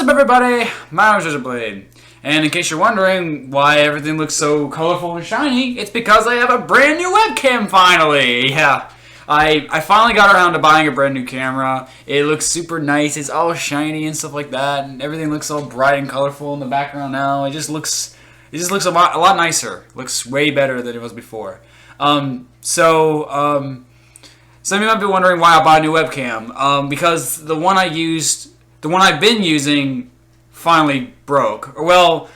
What's up, everybody? My name is RaisorBlade, and in case you're wondering why everything looks so colorful and shiny, it's because I have a brand new webcam finally! Yeah, I finally got around to buying a brand new camera. It looks super nice, it's all shiny and stuff like that, and everything looks all bright and colorful in the background now. It just looks a lot nicer. It looks way better than it was before. Some of you might be wondering why I bought a new webcam. Because the one I've been using finally broke. Well,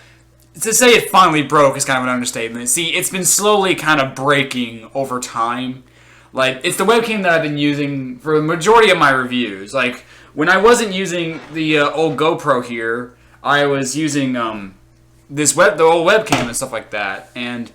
to say it finally broke is kind of an understatement. See, it's been slowly kind of breaking over time. Like, it's the webcam that I've been using for the majority of my reviews. Like, when I wasn't using the old GoPro here, I was using the old webcam and stuff like that. And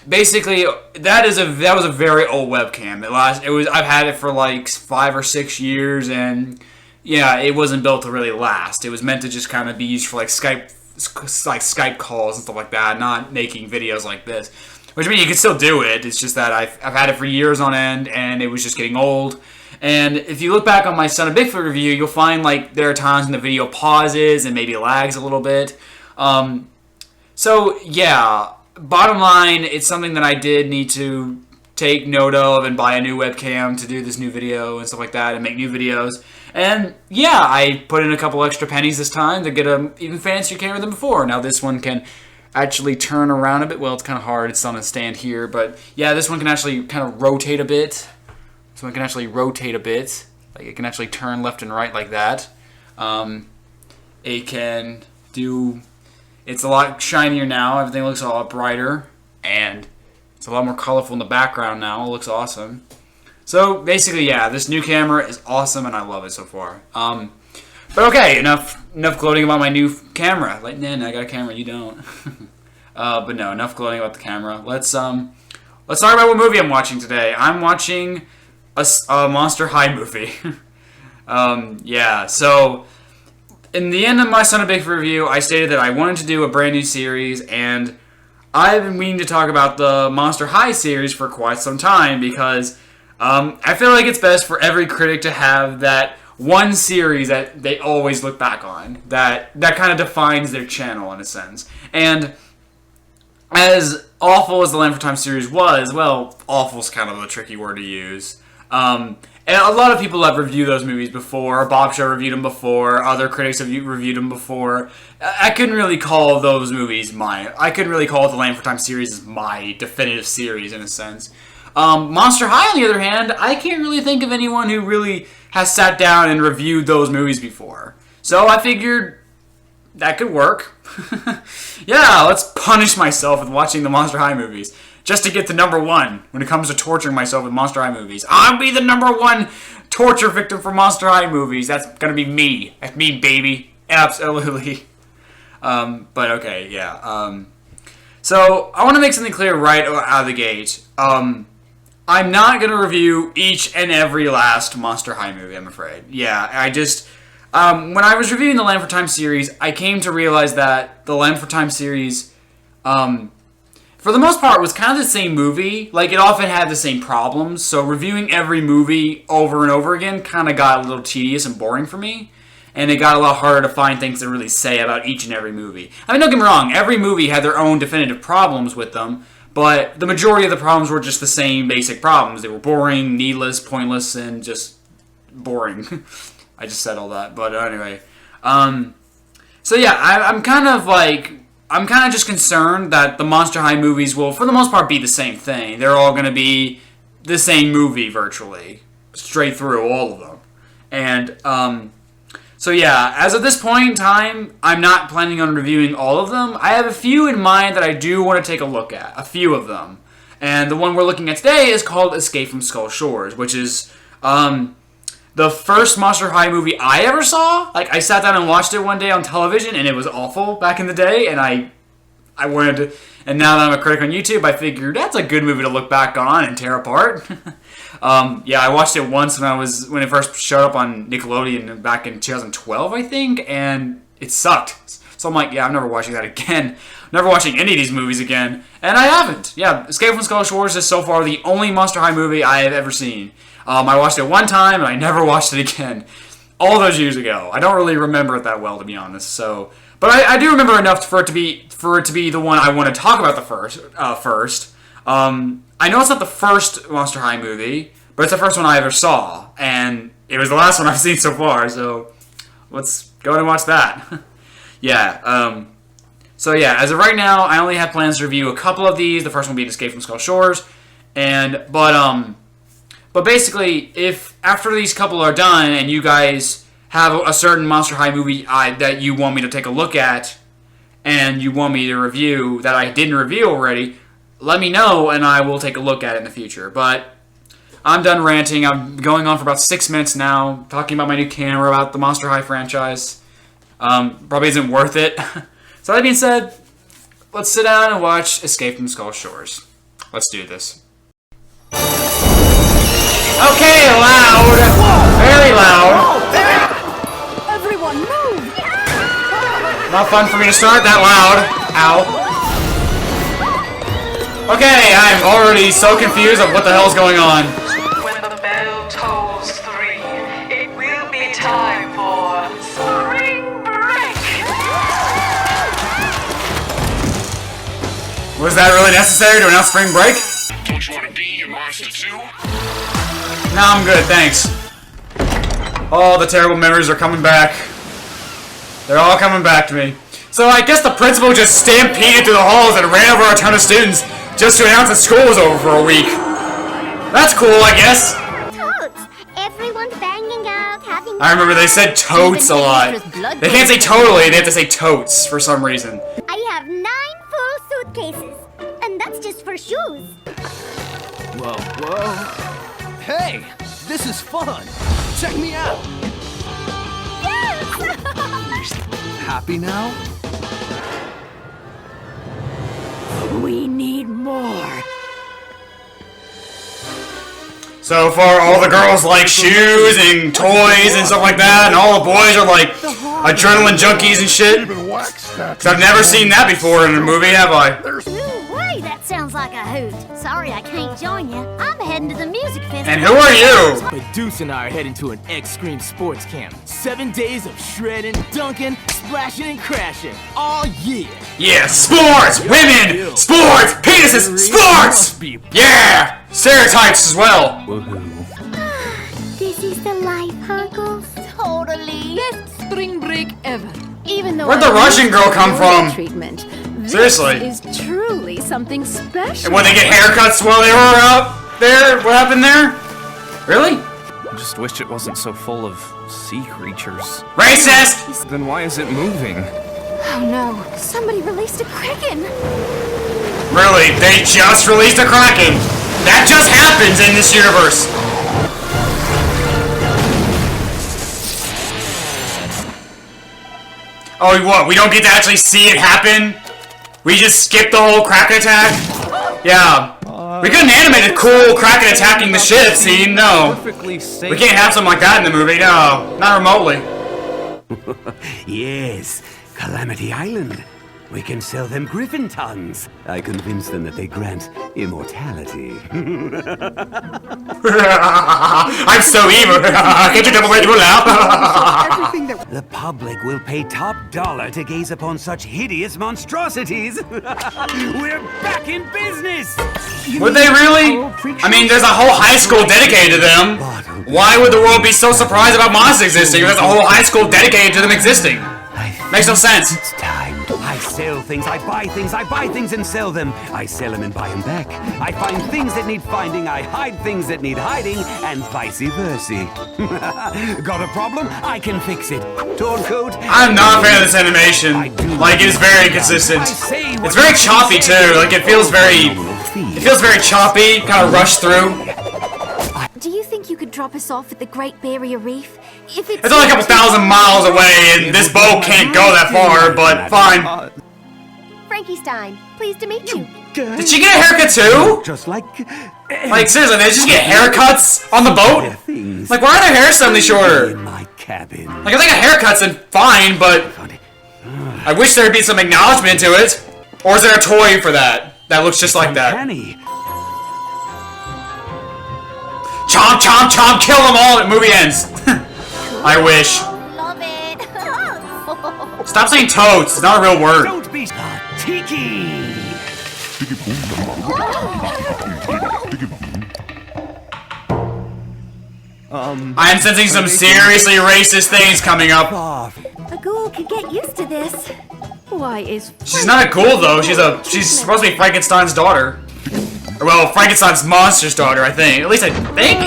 basically, that was a very old webcam. I've had it for like 5 or 6 years, and yeah, it wasn't built to really last. It was meant to just kind of be used for like Skype calls and stuff like that, not making videos like this. Which means you can still do it. It's just that I've had it for years on end, and it was just getting old. And if you look back on my Son of Bigfoot review, you'll find like there are times when the video pauses and maybe lags a little bit. So yeah. Bottom line, it's something that I did need to take note of and buy a new webcam to do this new video and stuff like that and make new videos. And yeah, I put in a couple extra pennies this time to get an even fancier camera than before. Now this one can actually turn around a bit. Well, it's kind of hard. It's on a stand here. But yeah, this one can actually kind of rotate a bit. So it can actually rotate a bit. Like it can actually turn left and right like that. It can do... It's a lot shinier now. Everything looks a lot brighter, and it's a lot more colorful in the background now. It looks awesome. So basically, yeah, this new camera is awesome, and I love it so far. But okay, enough gloating about my new camera. Like, nah, I got a camera, you don't. But no, enough gloating about the camera. Let's talk about what movie I'm watching today. I'm watching a Monster High movie. Yeah, so in the end of my Son of Bigfoot review, I stated that I wanted to do a brand new series, and I've been meaning to talk about the Monster High series for quite some time because I feel like it's best for every critic to have that one series that they always look back on, that kind of defines their channel in a sense. And as awful as the Land for Time series was, well, awful is kind of a tricky word to use. And a lot of people have reviewed those movies before. Bob Show reviewed them before. Other critics have reviewed them before. I couldn't really call those movies I couldn't really call the Land for Time series as my definitive series in a sense. Monster High, on the other hand, I can't really think of anyone who really has sat down and reviewed those movies before. So I figured that could work. Yeah, let's punish myself with watching the Monster High movies. Just to get to number one when it comes to torturing myself with Monster High movies. I'll be the number one torture victim for Monster High movies. That's gonna be me. That's me, baby. Absolutely. But okay, yeah. So I want to make something clear right out of the gate. I'm not gonna review each and every last Monster High movie, I'm afraid. Yeah, I just... when I was reviewing the Land for Time series, I came to realize that the Land for Time series... for the most part, it was kind of the same movie. Like, it often had the same problems. So reviewing every movie over and over again kind of got a little tedious and boring for me. And it got a lot harder to find things to really say about each and every movie. I mean, don't get me wrong. Every movie had their own definitive problems with them. But the majority of the problems were just the same basic problems. They were boring, needless, pointless, and just boring. I just said all that. But anyway. So yeah, I'm kind of just concerned that the Monster High movies will, for the most part, be the same thing. They're all going to be the same movie, virtually. Straight through, all of them. And, so yeah, as of this point in time, I'm not planning on reviewing all of them. I have a few in mind that I do want to take a look at. A few of them. And the one we're looking at today is called Escape from Skull Shores, which is, the first Monster High movie I ever saw. Like, I sat down and watched it one day on television, and it was awful back in the day, and I wanted to... And now that I'm a critic on YouTube, I figured that's a good movie to look back on and tear apart. Yeah, I watched it once when it first showed up on Nickelodeon back in 2012, I think, and it sucked. So I'm like, yeah, I'm never watching that again. Never watching any of these movies again, and I haven't. Yeah, Escape from Skull Shores is so far the only Monster High movie I have ever seen. I watched it one time, and I never watched it again. all those years ago. I don't really remember it that well, to be honest. So, but I do remember enough for it to be the one I want to talk about first. I know it's not the first Monster High movie, but it's the first one I ever saw, and it was the last one I've seen so far. So let's go ahead and watch that. Yeah. So yeah, as of right now, I only have plans to review a couple of these. The first one being Escape from Skull Shores, but basically, if after these couple are done and you guys have a certain Monster High movie that you want me to take a look at, and you want me to review that I didn't review already, let me know and I will take a look at it in the future. But I'm done ranting. I'm going on for about 6 minutes now, talking about my new camera, about the Monster High franchise. Probably isn't worth it. So that being said, let's sit down and watch Escape from Skull Shores. Let's do this. Okay, loud. Very loud. Everyone move. Not fun for me to start that loud. Ow. Okay, I'm already so confused of what the hell's going on. When the bell tolls 3, it will be time for spring break. Was that really necessary to announce spring break? Don't you want to be a monster too? No, I'm good, thanks. All the terrible memories are coming back. They're all coming back to me. So I guess the principal just stampeded through the halls and ran over a ton of students just to announce that school was over for a week. That's cool, I guess. Totes! Everyone's banging out, having I remember they said totes a lot. They can't say totally, they have to say totes for some reason. I have 9 full suitcases, and that's just for shoes. Whoa, whoa. Hey, this is fun. Check me out. Yes! Happy now? We need more. So far, all the girls like shoes and toys and stuff like that, and all the boys are like adrenaline junkies and shit. Cause I've never seen that before in a movie, have I? Ooh, wait, that sounds like a hoot. Sorry I can't join you. I'm heading to the music festival. And who are you? But Deuce and I are heading to an X-Scream sports camp. 7 days of shredding, dunking, splashing, and crashing. All year. Yeah, sports! Women! Sports! Penises! Sports! Yeah! Stereotypes as well. This is the life, huh, girls? Totally. Best spring break ever. Even though Where'd the Russian girl come from? Treatment. Seriously. This is truly something special. And when they get haircuts while they were up there, what happened there? Really? I just wish it wasn't so full of sea creatures. Racist! Then why is it moving? Oh no, somebody released a kraken. Really? They just released a Kraken! That just happens in this universe! Oh, what? We don't get to actually see it happen? We just skip the whole Kraken attack? Yeah. We couldn't animate a cool Kraken attacking the ship scene, no. Perfectly safe. We can't have something like that in the movie, no. Not remotely. Yes, Calamity Island. We can sell them griffin tongues. I convince them that they grant immortality. I'm so evil. Can't you tell me where to go now? The public will pay top dollar to gaze upon such hideous monstrosities. We're back in business. Would they really? I mean, there's a whole high school dedicated to them. Why would the world be so surprised about monsters existing if there's a whole high school dedicated to them existing? Makes no sense. It's time. I sell things, I buy things and sell them. I sell them and buy them back. I find things that need finding, I hide things that need hiding, and vice versa. Got a problem? I can fix it. Torn coat? I'm not a fan of this animation. Like, it is very inconsistent. It's very choppy too. Like, it feels very choppy, kind of rushed through. Do you think you could drop us off at the Great Barrier Reef? If It's only a couple thousand miles away, and this boat can't go that far, but fine. Frankie Stein, pleased to meet you. Did she get a haircut too? Just like... Like, seriously, they just get haircuts on the boat? Like, why are their hair suddenly shorter? In my cabin. Like, if they got haircuts, then fine, but I wish there'd be some acknowledgement to it. Or is there a toy for that? That looks just like that. Uncanny. Chomp, chomp, chomp, kill them all, and movie ends. I wish. Love it. Stop saying totes. It's not a real word. Don't be Tiki! I'm sensing some seriously racist things coming up. A ghoul could get used to this. Why is She's not a ghoul though. She's supposed to be Frankenstein's daughter. Or, well, Frankenstein's monster's daughter, I think. At least I think.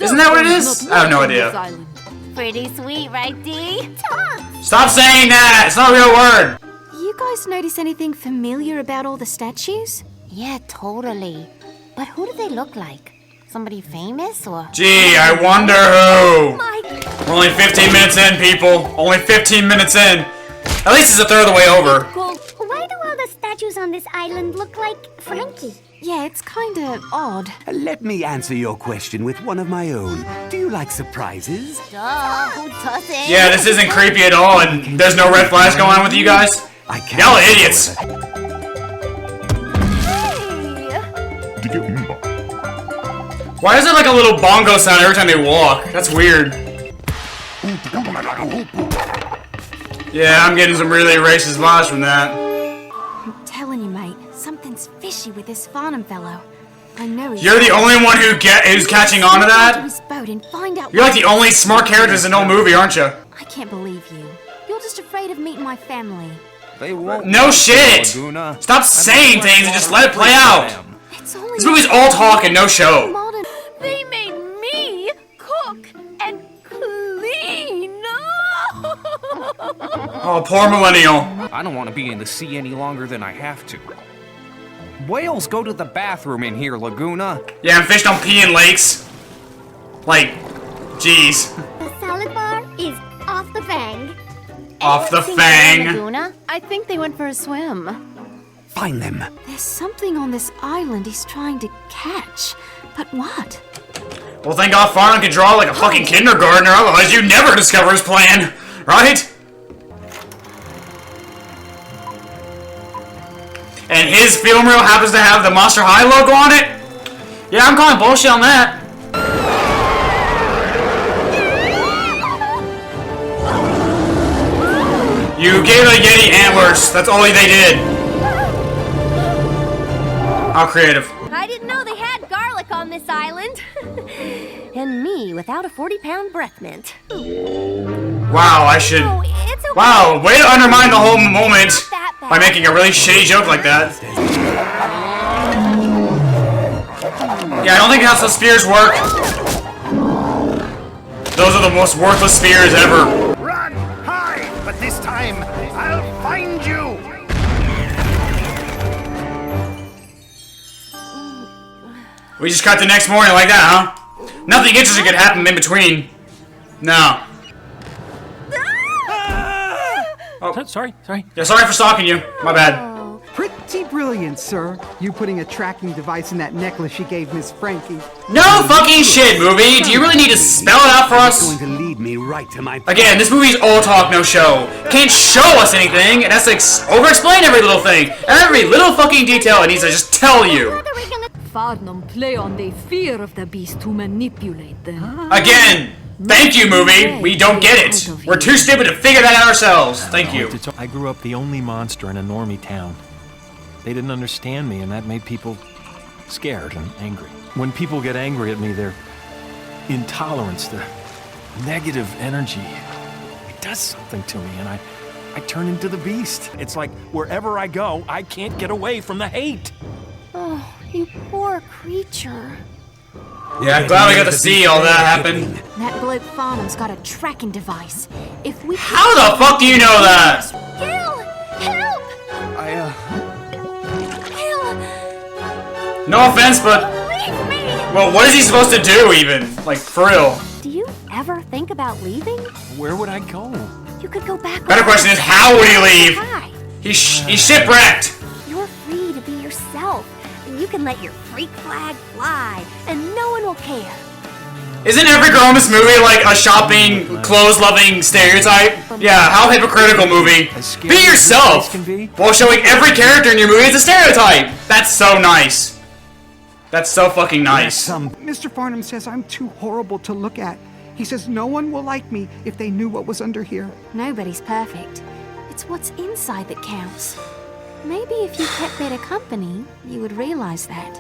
Isn't that what it is? I have no idea. Pretty sweet, right, Dee? Stop saying that. It's not a real word. You guys notice anything familiar about all the statues? Yeah, totally. But who do they look like? Somebody famous or? Gee, I wonder who. My We're only 15 minutes in, people. Only 15 minutes in. At least it's a third of the way over. Why do all the statues on this island look like Frankie? yeah, it's kinda odd. Let me answer your question with one of my own. Do you like surprises? Duh, who doesn't? Yeah, this isn't creepy at all, and there's no red flags going on with you guys. I can't. Y'all are idiots. Why is there like a little bongo sound every time they walk? That's weird. Yeah, I'm getting some really racist vibes from that. I'm telling you, mate, something's fishy with this Farnham fellow. I know he's... You're the only one who's catching on to To that? his boat and find out You're like the only smart characters in the whole movie, aren't you? I can't believe you. You're just afraid of meeting my family. They won't. No shit! Laguna. Stop saying things and just let it play out! It's only... This movie's all talk and no show. modern... They made me cook and clean. Oh, poor millennial. I don't want to be in the sea any longer than I have to. Whales go to the bathroom in here, Laguna. Yeah, and fish don't pee in lakes. Like, jeez. The salad bar is off the fang. Off the fang. Laguna? I think they went for a swim. Find them. There's something on this island he's trying to catch. But what? Well, thank God Farnham can draw like a fucking kindergartner, otherwise you'd never discover his plan, right? And his film reel happens to have the Monster High logo on it? Yeah, I'm calling bullshit on that. You gave a Yeti antlers. That's all they did. How creative. I didn't know they had garlic on this island. And me without a 40-pound breath mint. Wow, I should... Oh, it's okay. Wow, way to undermine the whole moment That bad. by making a really shitty joke like that. Yeah, I don't think that's how spheres work. Those are the most worthless spheres ever. Run! Hide! But this time, I'll find you! We just cut the next morning like that, huh? Nothing interesting could happen in between. No. Sorry. Yeah, sorry for stalking you. My bad. Pretty brilliant, sir. You putting a tracking device in that necklace you gave Miss Frankie. No fucking shit, movie. Do you really need to spell it out for It's us? going to lead me right to my... Again, this movie's all talk, no show. Can't show us anything. It has to over-explain every little thing. Every little fucking detail it needs to just tell you. Farnham play on the fear of the beast to manipulate them. Again, thank you, movie. We don't get it. We're too stupid to figure that out ourselves. Thank you. I grew up the only monster in a normie town. They didn't understand me, and that made people scared and angry. When people get angry at me, their intolerance, the negative energy, it does something to me, and I turn into the beast. It's like wherever I go, I can't get away from the hate. Oh, you poor creature. Yeah, I'm glad we got to see all that happen. That bloke Farnham's got a tracking device. If we... How the fuck do you know that? Gil! Help! Gil! No offense, but... Leave me! Well, what is he supposed to do, even? Like, for real. Do you ever think about leaving? Where would I go? You could go back... Better question is, how would he leave? Hi. He's shipwrecked. You're free to be yourself. And you can let your freak flag fly. And no one will care. Isn't every girl in this movie like a shopping, clothes-loving stereotype? Yeah, how hypocritical, movie. Be yourself, while showing every character in your movie as a stereotype. That's so nice. That's so fucking nice. Mr. Farnham says I'm too horrible to look at. He says no one will like me if they knew what was under here. Nobody's perfect. It's what's inside that counts. Maybe if you kept better company, you would realize that.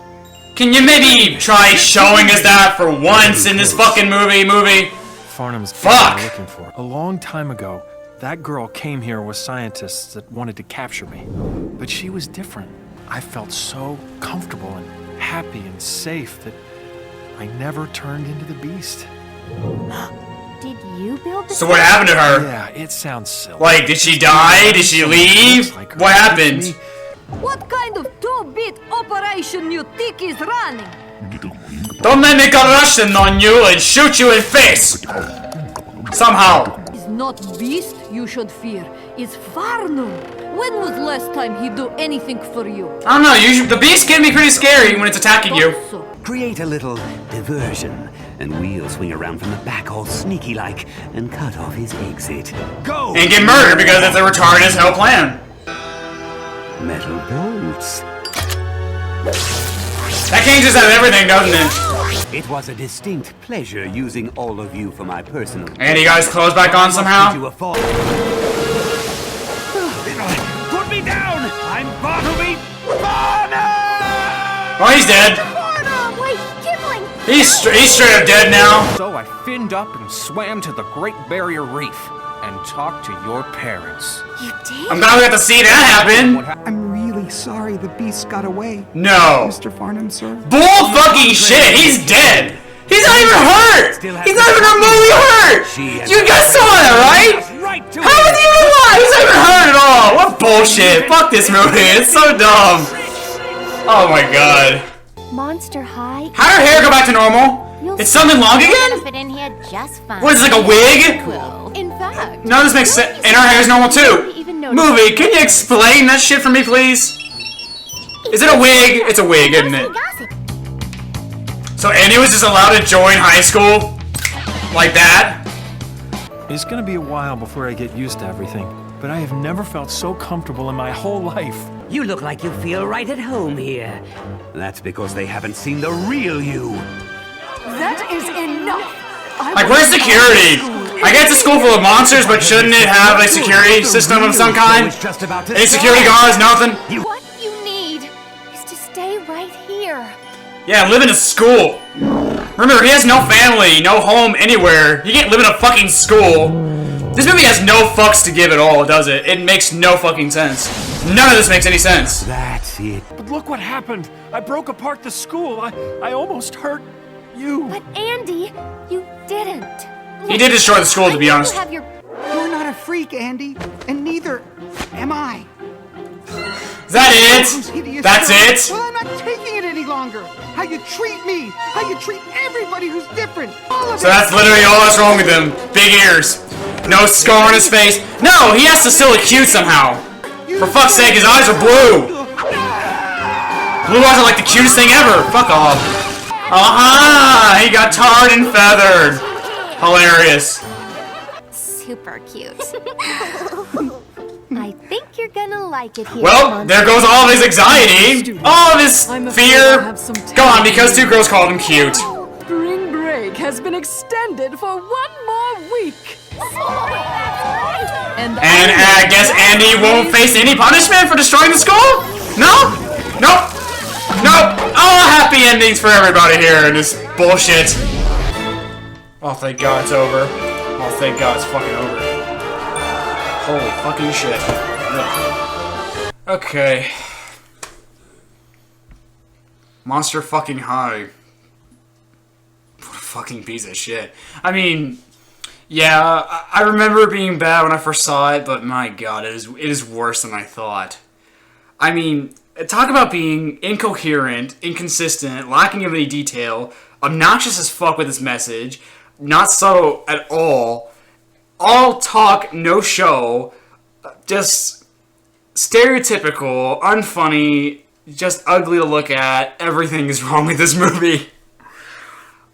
Can you maybe try showing us that for once in this fucking movie? Farnham's Fuck! I'm looking for. A long time ago, that girl came here with scientists that wanted to capture me. But she was different. I felt so comfortable and happy and safe that I never turned into the beast. Did you build the So what happened to her? Yeah, it sounds silly. Like, did she die? Did she leave? What happened? What kind of 2-bit operation you think is running? Don't let me go Russian on you and shoot you in face! Somehow. It's not beast you should fear. It's Farnham. When was last time he do anything for you? I don't know, the beast can be pretty scary when it's attacking you. Create a little diversion, and we'll swing around from the back all sneaky-like and cut off his exit. Go! And get murdered because it's a retarded as hell plan. Metal bolts. That changes out everything, doesn't it? It was a distinct pleasure using all of you for my personal... And you guys clothes back on somehow? Put me down! I'm Bartleby Farnham! Oh, he's dead. Wait, Kipling! He's straight up dead now. So I finned up and swam to the Great Barrier Reef and talked to your parents. You did? I'm glad we got to see that happen. I'm really sorry the beast got away. No. Mr. Farnham, sir. Bull fucking shit. He's dead. He's not even hurt. He's not even remotely hurt. You guys saw that, right? How is he even alive? He's not even hurt at all. What bullshit. Fuck this movie. It's so dumb. Oh my god. Monster High. How'd her hair go back to normal? It's something long again? Fit in here just fine. What is it, like a wig? In fact, No, this makes sense. And her hair's normal too. Movie, can you explain that shit for me, please? Is it a wig? It's a wig, isn't it? So Andy was just allowed to join high school? Like that? It's gonna be a while before I get used to everything, but I have never felt so comfortable in my whole life. You look like you feel right at home here. That's because they haven't seen the real you. That is enough! Like, where's security? I get to school full of monsters, but shouldn't it have a security system of some kind? Any security guards? Nothing? what you need is to stay right here. Yeah, live in a school. Remember, he has no family, no home anywhere. He can't live in a fucking school. This movie has no fucks to give at all, does it? It makes no fucking sense. None of this makes any sense. That's it. But look what happened. I broke apart the school. I almost hurt you. But Andy, you didn't. He did destroy the school, to be honest. You're not a freak, Andy, and neither am I. Is that it? That's it? Well, I'm not taking it any longer. How you treat me, how you treat everybody who's different. All of So that's literally all that's wrong with him. Big ears. No scar on his face. No, he has to still look cute somehow. For fuck's sake, his eyes are blue. Blue eyes are like the cutest thing ever. Fuck off. Aha! He got tarred and feathered. Hilarious. Super cute. I think you're gonna like it here. Well, there goes all of his anxiety. All of his fear. Gone because two girls called him cute. Spring break has been extended for 1 more week. And I guess Andy won't face any punishment for destroying the school? No? Nope. Nope. All happy endings for everybody here in this bullshit. Oh, thank God it's over. Oh, thank God it's fucking over. Holy fucking shit. Ugh. Okay. Monster fucking High. What a fucking piece of shit. I mean, yeah, I remember it being bad when I first saw it, but my God, it is worse than I thought. I mean, talk about being incoherent, inconsistent, lacking of any detail, obnoxious as fuck with its message, not subtle at all talk, no show, just stereotypical, unfunny, just ugly to look at. Everything is wrong with this movie.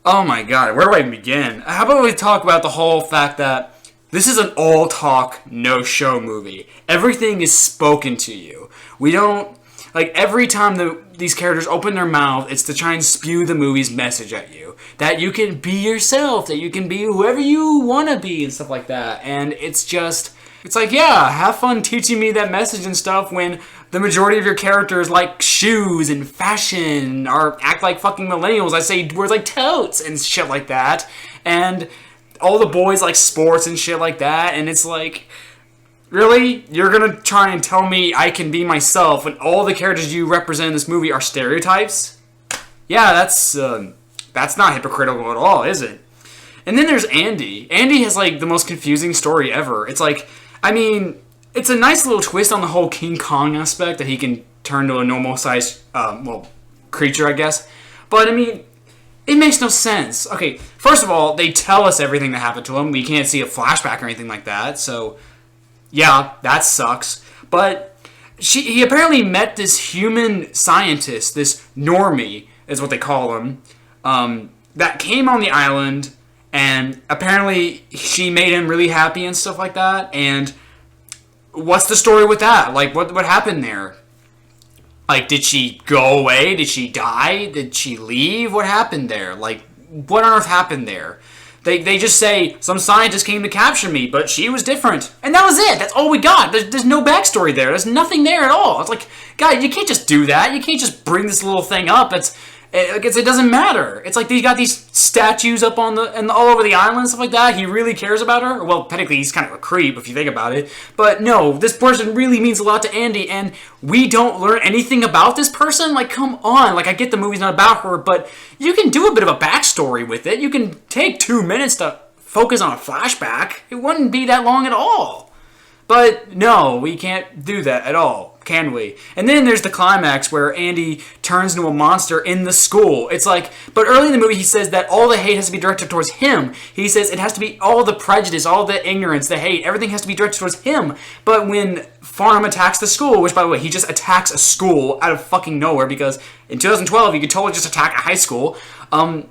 Oh my God, where do I even begin? How about we talk about the whole fact that this is an all talk, no show movie. Everything is spoken to you. We don't, Like, every time these characters open their mouth, it's to try and spew the movie's message at you. That you can be yourself, that you can be whoever you want to be, and stuff like that. And it's just, it's like, yeah, have fun teaching me that message and stuff when the majority of your characters like shoes and fashion, or act like fucking millennials. I say words like totes and shit like that. And all the boys like sports and shit like that. And it's like, really? You're gonna try and tell me I can be myself when all the characters you represent in this movie are stereotypes? Yeah, that's not hypocritical at all, is it? And then there's Andy. Andy has like the most confusing story ever. It's like, I mean, it's a nice little twist on the whole King Kong aspect that he can turn to a normal sized, creature, I guess. But I mean, it makes no sense. Okay, first of all, they tell us everything that happened to him. We can't see a flashback or anything like that, so yeah, that sucks. But he apparently met this human scientist, this normie, is what they call him, that came on the island, and apparently she made him really happy and stuff like that. And what's the story with that? Like, what happened there? Like, did she go away? Did she die? Did she leave? What happened there? Like, what on earth happened there? They just say, some scientist came to capture me, but she was different. And that was it. That's all we got. There's no backstory there. There's nothing there at all. It's like, guys, you can't just do that. You can't just bring this little thing up. It doesn't matter. It's like they got these statues up all over the island and stuff like that. He really cares about her. Well, technically, he's kind of a creep if you think about it. But no, this person really means a lot to Andy, and we don't learn anything about this person? Like, come on. Like, I get the movie's not about her, but you can do a bit of a backstory with it. You can take 2 minutes to focus on a flashback. It wouldn't be that long at all. But no, we can't do that at all, can we? And then there's the climax where Andy turns into a monster in the school. It's like, but early in the movie he says that all the hate has to be directed towards him. He says it has to be all the prejudice, all the ignorance, the hate, everything has to be directed towards him. But when Farnham attacks the school, which by the way, he just attacks a school out of fucking nowhere because in 2012 you could totally just attack a high school.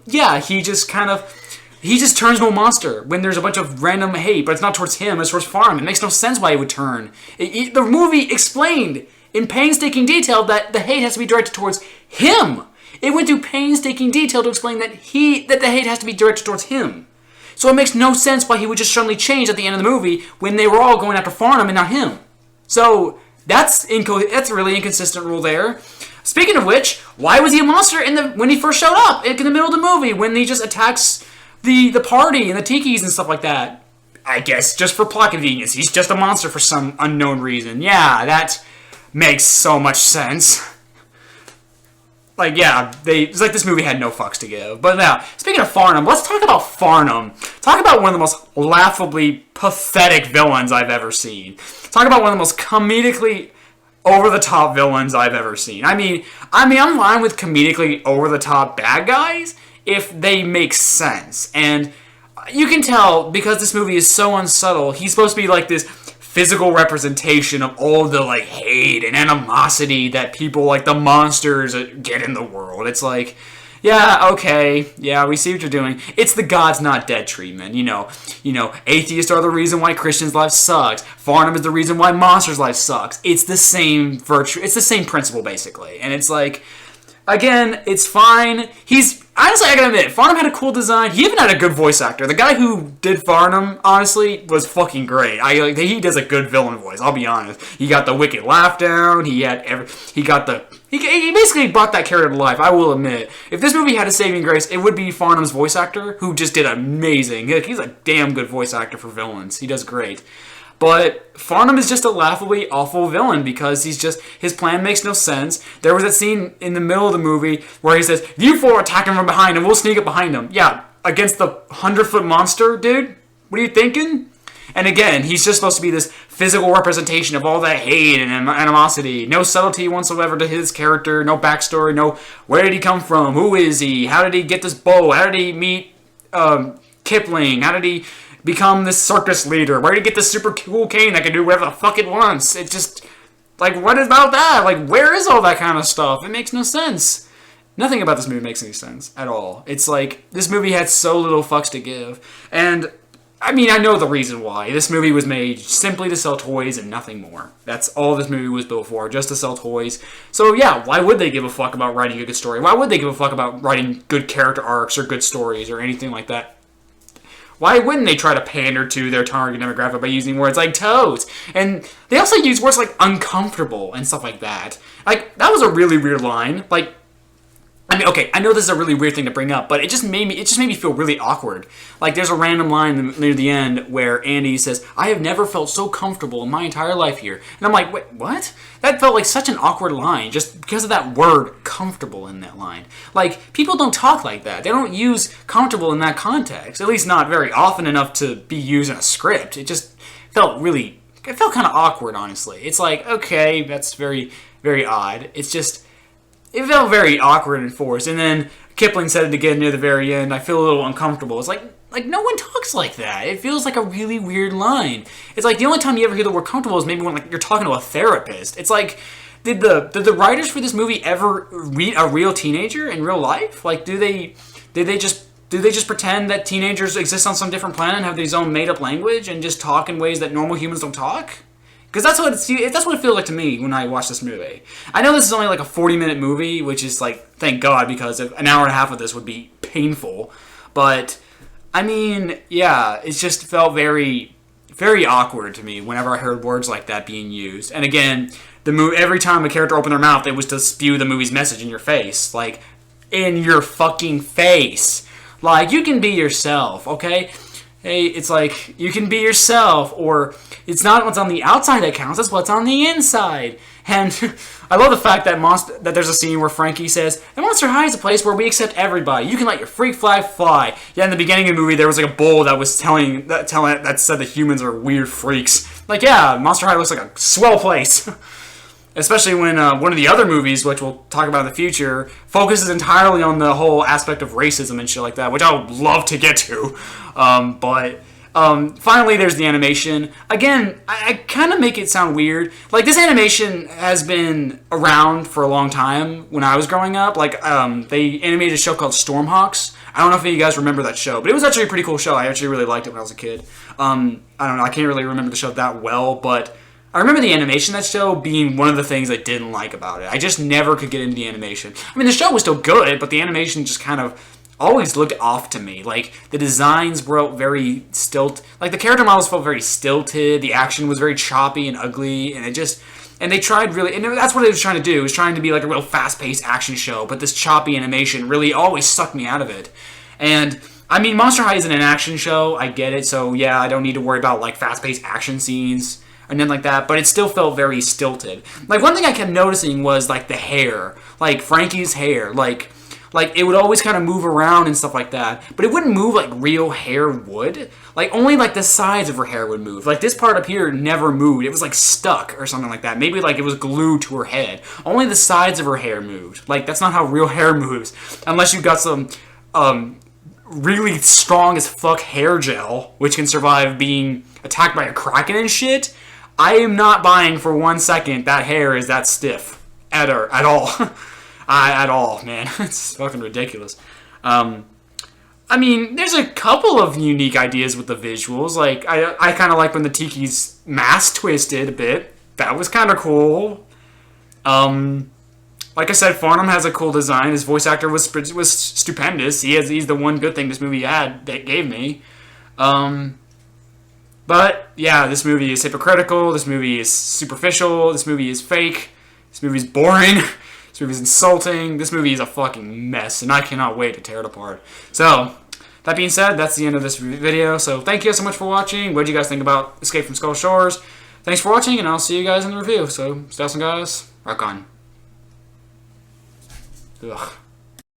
Yeah, he just turns into a monster when there's a bunch of random hate, but it's not towards him, it's towards Farnham. It makes no sense why he would turn. The movie explained in painstaking detail that the hate has to be directed towards him. It went through painstaking detail to explain that the hate has to be directed towards him. So it makes no sense why he would just suddenly change at the end of the movie when they were all going after Farnham and not him. So that's a really inconsistent rule there. Speaking of which, why was he a monster when he first showed up in the middle of the movie when he just attacks the party and the tikis and stuff like that? I guess just for plot convenience. He's just a monster for some unknown reason. Yeah, that makes so much sense. Like, yeah, it's like this movie had no fucks to give. But now, speaking of Farnham, let's talk about Farnham. Talk about one of the most laughably pathetic villains I've ever seen. Talk about one of the most comedically over-the-top villains I've ever seen. I mean, I'm fine with comedically over-the-top bad guys if they make sense. And you can tell, because this movie is so unsubtle, he's supposed to be like this physical representation of all the like hate and animosity that people like the monsters get in the world. It's like, yeah, okay, yeah, we see what you're doing. It's the God's not dead treatment, you know. Atheists are the reason why Christians' life sucks. Farnham is the reason why monsters' life sucks. It's the same virtue. It's the same principle basically, and it's like, again, it's fine. Honestly, I gotta admit, Farnham had a cool design. He even had a good voice actor. The guy who did Farnham, honestly, was fucking great. He does a good villain voice, I'll be honest. He got the wicked laugh down. He basically brought that character to life, I will admit. If this movie had a saving grace, it would be Farnham's voice actor, who just did amazing. He's a damn good voice actor for villains. He does great. But Farnham is just a laughably awful villain because his plan makes no sense. There was that scene in the middle of the movie where he says, "You four attack him from behind and we'll sneak up behind him." Yeah, against the 100-foot monster, dude? What are you thinking? And again, he's just supposed to be this physical representation of all that hate and animosity. No subtlety whatsoever to his character, no backstory, no where did he come from, who is he, how did he get this bow, how did he meet Kipling, how did he become this circus leader? Where did he get this super cool cane that can do whatever the fuck it wants? It just, like, what about that? Like, where is all that kind of stuff? It makes no sense. Nothing about this movie makes any sense at all. It's like, this movie had so little fucks to give. And I mean, I know the reason why. This movie was made simply to sell toys and nothing more. That's all this movie was built for, just to sell toys. So yeah, why would they give a fuck about writing a good story? Why would they give a fuck about writing good character arcs or good stories or anything like that? Why wouldn't they try to pander to their target demographic by using words like toes? And they also use words like uncomfortable and stuff like that. Like, that was a really weird line. Like, I mean, okay, I know this is a really weird thing to bring up, but it just made me feel really awkward. Like, there's a random line near the end where Andy says, "I have never felt so comfortable in my entire life here." And I'm like, wait, what? That felt like such an awkward line just because of that word comfortable in that line. Like, people don't talk like that. They don't use comfortable in that context, at least not very often enough to be used in a script. It just felt kind of awkward, honestly. It's like, okay, that's very, very odd. It's just, it felt very awkward and forced. And then Kipling said it again near the very end, "I feel a little uncomfortable." It's like no one talks like that. It feels like a really weird line. It's like the only time you ever hear the word comfortable is maybe when like you're talking to a therapist. It's like, did the writers for this movie ever meet a real teenager in real life? Like, did they just pretend that teenagers exist on some different planet and have their own made up language and just talk in ways that normal humans don't talk? Because that's what it feels like to me when I watch this movie. I know this is only like a 40-minute movie, which is like, thank God, because an hour and a half of this would be painful. But, I mean, yeah, it just felt very, very awkward to me whenever I heard words like that being used. And again, every time a character opened their mouth, it was to spew the movie's message in your face. Like, in your fucking face. Like, you can be yourself, okay? Hey, it's like, you can be yourself, or it's not what's on the outside that counts, it's what's on the inside. And I love the fact that there's a scene where Frankie says, "And Monster High is a place where we accept everybody. You can let your freak flag fly." Yeah, in the beginning of the movie, there was like a bull that was that said that humans are weird freaks. Like, yeah, Monster High looks like a swell place. Especially when one of the other movies, which we'll talk about in the future, focuses entirely on the whole aspect of racism and shit like that, which I would love to get to. Finally, there's the animation. Again, I kind of make it sound weird. Like, this animation has been around for a long time when I was growing up. Like, they animated a show called Stormhawks. I don't know if any of you guys remember that show, but it was actually a pretty cool show. I actually really liked it when I was a kid. I don't know, I can't really remember the show that well, but I remember the animation of that show being one of the things I didn't like about it. I just never could get into the animation. I mean, the show was still good, but the animation just kind of always looked off to me. Like, the designs were very like, the character models felt very stilted, the action was very choppy and ugly, and they tried really, and that's what it was trying to do. It was trying to be like a real fast-paced action show, but this choppy animation really always sucked me out of it. And I mean, Monster High isn't an action show, I get it, so yeah, I don't need to worry about like fast-paced action scenes and then like that, but it still felt very stilted. Like, one thing I kept noticing was like the hair, like Frankie's hair, like it would always kind of move around and stuff like that, but it wouldn't move like real hair would. Like, only like the sides of her hair would move. Like, this part up here never moved. It was like stuck or something like that. Maybe like it was glued to her head. Only the sides of her hair moved. Like, that's not how real hair moves, unless you've got some really strong as fuck hair gel, which can survive being attacked by a kraken and shit. I am not buying for 1 second that hair is that stiff at all. At all, man. It's fucking ridiculous. I mean, there's a couple of unique ideas with the visuals. Like, I kind of like when the Tiki's mask twisted a bit. That was kind of cool. Like I said, Farnham has a cool design. His voice actor was stupendous. He's the one good thing this movie had that gave me. But, yeah, this movie is hypocritical, this movie is superficial, this movie is fake, this movie is boring, this movie is insulting, this movie is a fucking mess, and I cannot wait to tear it apart. So, that being said, that's the end of this video, so thank you so much for watching. What did you guys think about Escape from Skull Shores? Thanks for watching, and I'll see you guys in the review. So, stay awesome, guys. Rock on. Ugh.